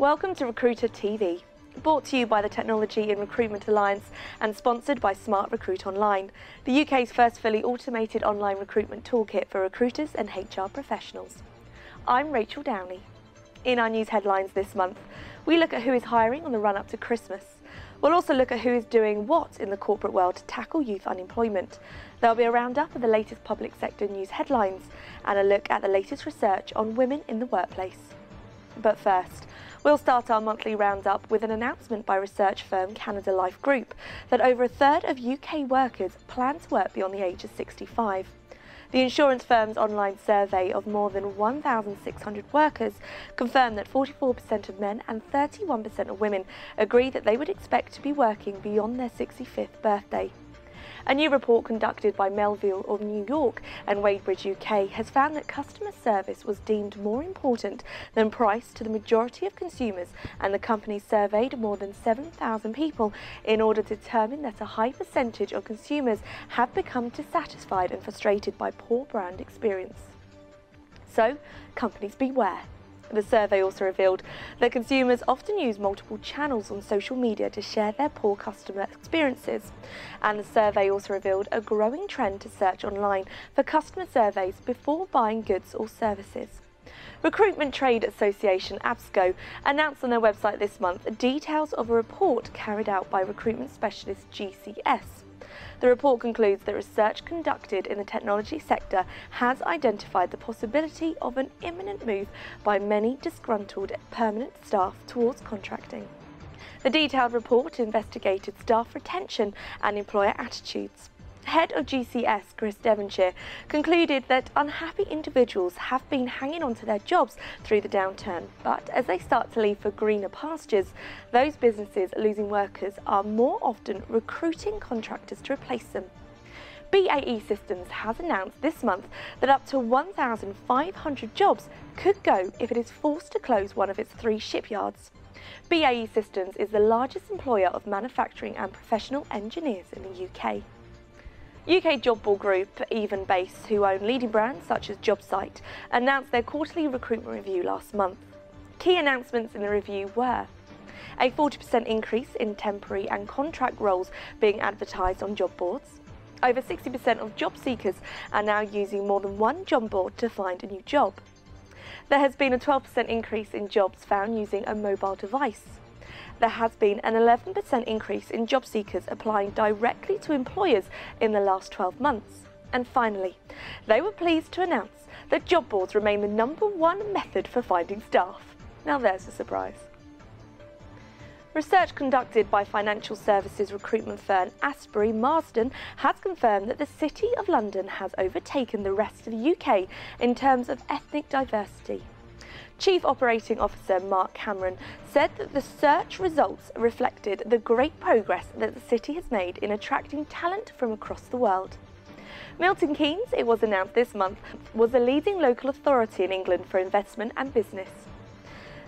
Welcome to RecruiterTV, brought to you by the Technology in Recruitment Alliance and sponsored by Smart Recruit Online, the UK's first fully automated online recruitment toolkit for recruiters and HR professionals. I'm Rachel Downey. In our news headlines this month, we look at who is hiring on the run-up to Christmas. We'll also look at who is doing what in the corporate world to tackle youth unemployment. There'll be a roundup of the latest public sector news headlines and a look at the latest research on women in the workplace. But first, we'll start our monthly roundup with an announcement by research firm Canada Life Group that over a third of UK workers plan to work beyond the age of 65. The insurance firm's online survey of more than 1,600 workers confirmed that 44% of men and 31% of women agree that they would expect to be working beyond their 65th birthday. A new report conducted by Melville of New York and Wadebridge UK has found that customer service was deemed more important than price to the majority of consumers, and the company surveyed more than 7,000 people in order to determine that a high percentage of consumers have become dissatisfied and frustrated by poor brand experience. So, companies beware. The survey also revealed that consumers often use multiple channels on social media to share their poor customer experiences. And the survey also revealed a growing trend to search online for customer surveys before buying goods or services. Recruitment Trade Association ABSCO announced on their website this month details of a report carried out by recruitment specialist GCS. The report concludes that research conducted in the technology sector has identified the possibility of an imminent move by many disgruntled permanent staff towards contracting. The detailed report investigated staff retention and employer attitudes. Head of GCS, Chris Devonshire, concluded that unhappy individuals have been hanging on to their jobs through the downturn, but as they start to leave for greener pastures, those businesses losing workers are more often recruiting contractors to replace them. BAE Systems has announced this month that up to 1,500 jobs could go if it is forced to close one of its 3 shipyards. BAE Systems is the largest employer of manufacturing and professional engineers in the UK. UK job board group Even Base, who own leading brands such as JobSite, announced their quarterly recruitment review last month. Key announcements in the review were a 40% increase in temporary and contract roles being advertised on job boards. Over 60% of job seekers are now using more than one job board to find a new job. There has been a 12% increase in jobs found using a mobile device. There has been an 11% increase in job seekers applying directly to employers in the last 12 months. And finally, they were pleased to announce that job boards remain the #1 method for finding staff. Now there's a surprise. Research conducted by financial services recruitment firm Asbury Marsden has confirmed that the City of London has overtaken the rest of the UK in terms of ethnic diversity. Chief Operating Officer Mark Cameron said that the search results reflected the great progress that the city has made in attracting talent from across the world. Milton Keynes, it was announced this month, was a leading local authority in England for investment and business.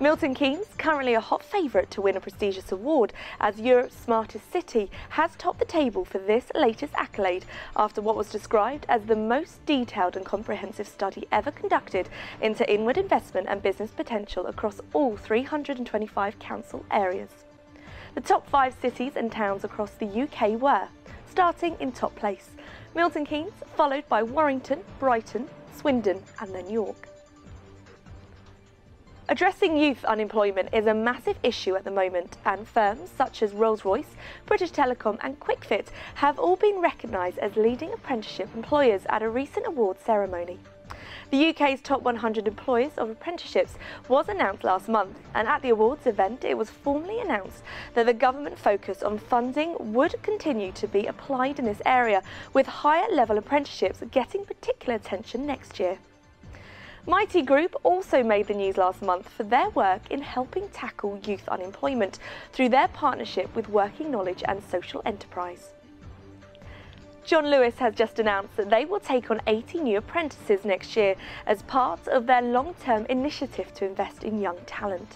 Milton Keynes, currently a hot favourite to win a prestigious award as Europe's smartest city, has topped the table for this latest accolade after what was described as the most detailed and comprehensive study ever conducted into inward investment and business potential across all 325 council areas. The top 5 cities and towns across the UK were, starting in top place, Milton Keynes, followed by Warrington, Brighton, Swindon and then York. Addressing youth unemployment is a massive issue at the moment, and firms such as Rolls-Royce, British Telecom and QuickFit have all been recognised as leading apprenticeship employers at a recent awards ceremony. The UK's top 100 employers of apprenticeships was announced last month, and at the awards event it was formally announced that the government focus on funding would continue to be applied in this area, with higher level apprenticeships getting particular attention next year. Mighty Group also made the news last month for their work in helping tackle youth unemployment through their partnership with Working Knowledge and Social Enterprise. John Lewis has just announced that they will take on 80 new apprentices next year as part of their long-term initiative to invest in young talent.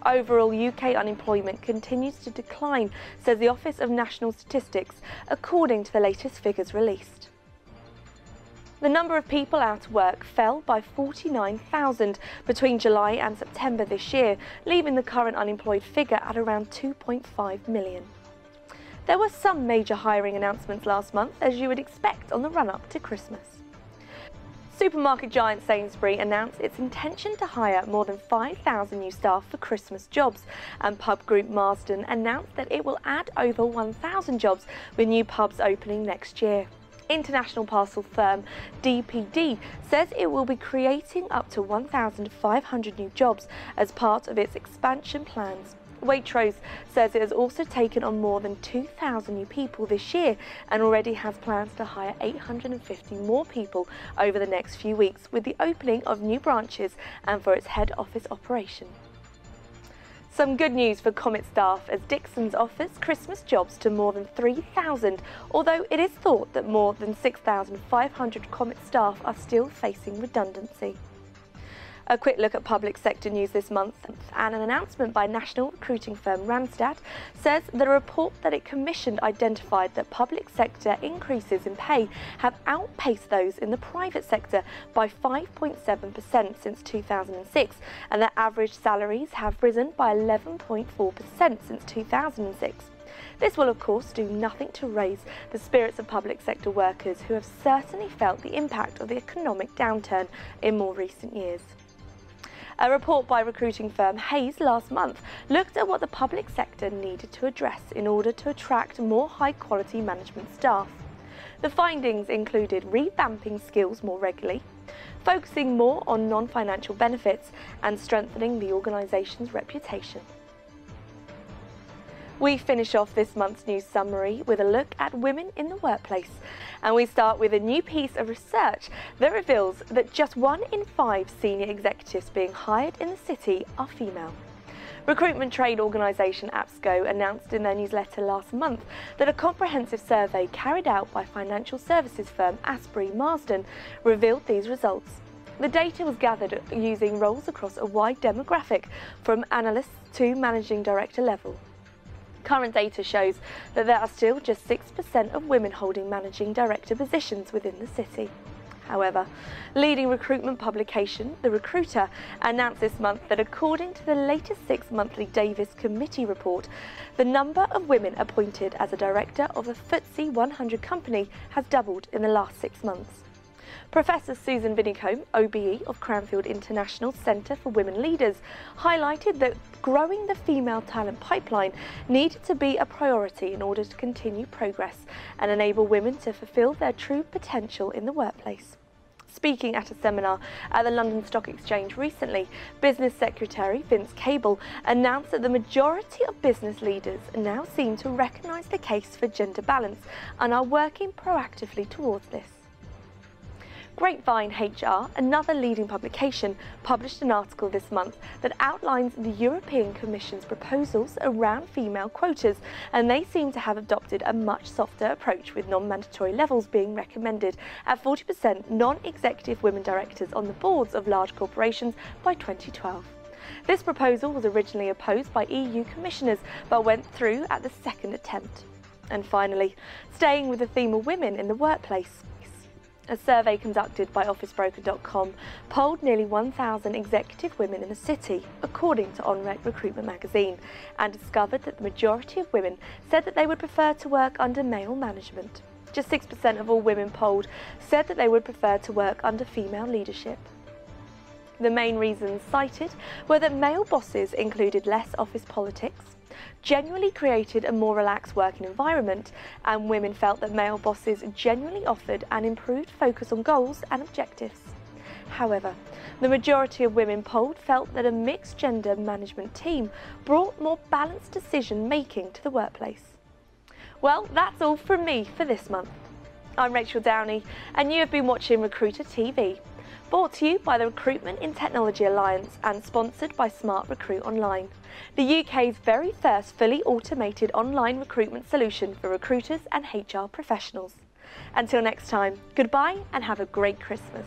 Overall, UK unemployment continues to decline, says the Office of National Statistics, according to the latest figures released. The number of people out of work fell by 49,000 between July and September this year, leaving the current unemployed figure at around 2.5 million. There were some major hiring announcements last month, as you would expect on the run-up to Christmas. Supermarket giant Sainsbury's announced its intention to hire more than 5,000 new staff for Christmas jobs, and pub group Marsden announced that it will add over 1,000 jobs with new pubs opening next year. International parcel firm DPD says it will be creating up to 1,500 new jobs as part of its expansion plans. Waitrose says it has also taken on more than 2,000 new people this year and already has plans to hire 850 more people over the next few weeks with the opening of new branches and for its head office operation. Some good news for Comet staff as Dixons offers Christmas jobs to more than 3,000, although it is thought that more than 6,500 Comet staff are still facing redundancy. A quick look at public sector news this month, and an announcement by national recruiting firm Randstad says that a report that it commissioned identified that public sector increases in pay have outpaced those in the private sector by 5.7% since 2006, and that average salaries have risen by 11.4% since 2006. This will of course do nothing to raise the spirits of public sector workers who have certainly felt the impact of the economic downturn in more recent years. A report by recruiting firm Hayes last month looked at what the public sector needed to address in order to attract more high-quality management staff. The findings included revamping skills more regularly, focusing more on non-financial benefits, and strengthening the organisation's reputation. We finish off this month's news summary with a look at women in the workplace, and we start with a new piece of research that reveals that just 1 in 5 senior executives being hired in the city are female. Recruitment trade organisation APSCO announced in their newsletter last month that a comprehensive survey carried out by financial services firm Asbury Marsden revealed these results. The data was gathered using roles across a wide demographic, from analysts to managing director level. Current data shows that there are still just 6% of women holding managing director positions within the city. However, leading recruitment publication, The Recruiter, announced this month that according to the latest 6-monthly Davis Committee report, the number of women appointed as a director of a FTSE 100 company has doubled in the last 6 months. Professor Susan Vinicombe, OBE of Cranfield International Centre for Women Leaders, highlighted that growing the female talent pipeline needed to be a priority in order to continue progress and enable women to fulfil their true potential in the workplace. Speaking at a seminar at the London Stock Exchange recently, Business Secretary Vince Cable announced that the majority of business leaders now seem to recognise the case for gender balance and are working proactively towards this. Grapevine HR, another leading publication, published an article this month that outlines the European Commission's proposals around female quotas, and they seem to have adopted a much softer approach, with non-mandatory levels being recommended at 40% non-executive women directors on the boards of large corporations by 2012. This proposal was originally opposed by EU commissioners but went through at the second attempt. And finally, staying with the theme of women in the workplace, a survey conducted by OfficeBroker.com polled nearly 1,000 executive women in the city, according to OnRec Recruitment magazine, and discovered that the majority of women said that they would prefer to work under male management. Just 6% of all women polled said that they would prefer to work under female leadership. The main reasons cited were that male bosses included less office politics, generally created a more relaxed working environment, and women felt that male bosses generally offered an improved focus on goals and objectives. However, the majority of women polled felt that a mixed gender management team brought more balanced decision making to the workplace. Well, that's all from me for this month. I'm Rachel Downey, and you have been watching Recruiter TV. Brought to you by the Recruitment in Technology Alliance and sponsored by Smart Recruit Online, the UK's very first fully automated online recruitment solution for recruiters and HR professionals. Until next time, goodbye and have a great Christmas.